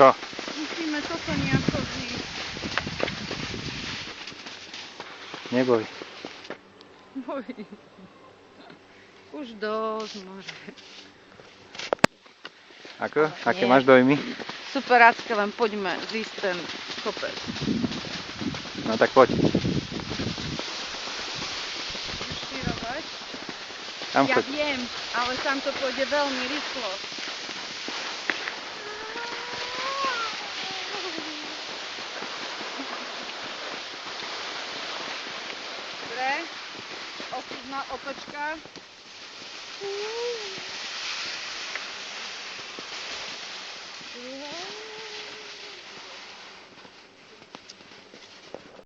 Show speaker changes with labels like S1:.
S1: Čo?
S2: Musíme toto nejako zísť.
S1: Neboj.
S2: Boj. Už dosť môže.
S1: Ako? Aké
S2: Nie.
S1: máš dojmy?
S2: Superácké, len poďme zísť ten kopec.
S1: No tak poď.
S2: Štírovať.
S1: Tam
S2: Ja
S1: choď.
S2: viem, ale tam to pôjde veľmi rýchlo. Dobre, otočka.